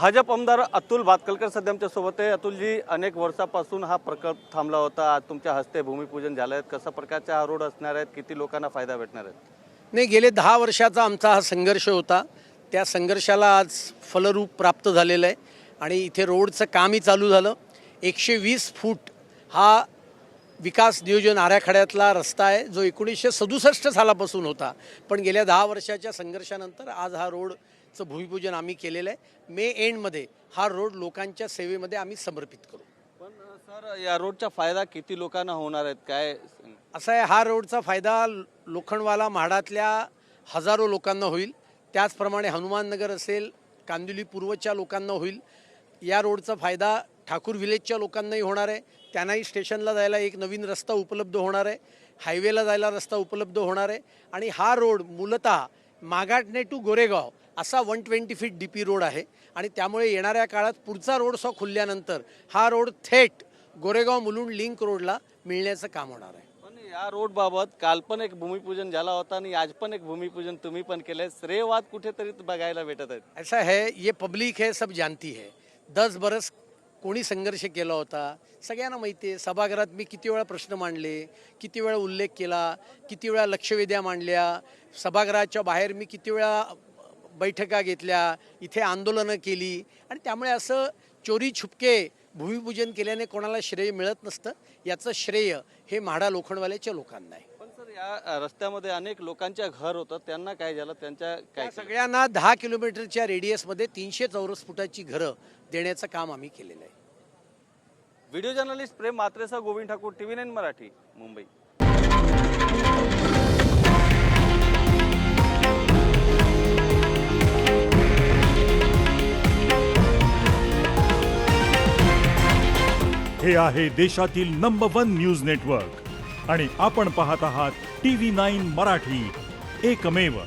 भाजप आमदार अतुल भातखळकर सध्या आमच्या सोबत आहे। अतुलजी, अनेक वर्षापासून हा प्रकल्प थांबला होता, आज तुमच्या हस्ते भूमिपूजन झालं आहे। कशा प्रकारचा हा रोड असणार आहे, किती लोकांना फायदा भेटणार आहे? नाही, गेले 10 वर्षाचा आमचा हा संघर्ष होता, त्या संघर्षाला आज फलरूप प्राप्त झालेलं आहे आणि इथे रोडचं कामही चालू झालं। 120 फूट हा विकास नियोजन आराखड्यातला रस्ता आहे, जो 1967 सालापासून होता, पण गेल्या 10 वर्षाच्या संघर्षानंतर आज हा रोडचं भूमिपूजन आम्ही केलेलं आहे। मे एंडमध्ये हा रोड लोकांच्या सेवेमध्ये आम्ही समर्पित करू। पण सर, या रोडचा फायदा किती लोकांना होणार आहे काय? असं आहे, हा रोडचा फायदा लोखंडवाला म्हाडातल्या हजारो लोकांना होईल, त्याचप्रमाणे हनुमाननगर असेल, कांदिवली पूर्वच्या लोकांना होईल। या रोडचा फायदा ठाकूर विलेजच्या लोकांनाही होणार आहे, त्यांनाही स्टेशनला जायला एक नवीन रस्ता उपलब्ध होणार आहे, हायवेला जायला रस्ता उपलब्ध होणार आहे। आणि हा रोड मूलतः मागाटणे टू गोरेगाव असा 120 फीट DP रोड आहे आणि त्यामुळे येणाऱ्या काळात पुढचा रोड खुलल्यानंतर हा रोड थेट गोरेगाव मुलुंड लिंक रोडला मिळण्याचं काम होणार आहे। पण या रोड बाबत काल पण एक भूमिपूजन झाला होता आणि आज पण एक भूमिपूजन तुम्ही पण केलंय, श्रेयवाद कुठेतरी बघायला भेटत आहेत। ऐसा है, ये पब्लिक है, सब जानती है। 10 बरस कोणी संघर्ष केला होता, सगळ्यांना माहिती आहे। सभागृहात मी किती वेळा प्रश्न मांडले, किती वेळा उल्लेख केला, किती वेळा लक्षवेध्या मांडल्या, सभागृहाच्या बाहेर मी किती वेळा बैठका घेतल्या, इथे आंदोलनं केली आणि त्यामुळे असं चोरी छुपके भूमिपूजन केल्याने कोणाला श्रेय मिळत नसतं, याचं श्रेय हे म्हाडा लोखंडवाल्याच्या लोकांना आहे। पण सर, या रस्त्यामध्ये अनेक लोकांच्या घर होतं, त्यांना काय झालं, त्यांच्या काय? सगळ्यांना 10 किलोमीटरच्या रेडियसमध्ये 300 चौरस फुटाची घरं देण्याचं काम आम्ही केलेलं आहे। व्हिडिओ जर्नलिस्ट प्रेम मात्रेसह गोविंद ठाकूर, TV9 मराठी, मुंबई। हे आहे देशातील नंबर 1 न्यूज नेटवर्क आणि आपण पाहत आहात TV9 मराठी, एकमेव।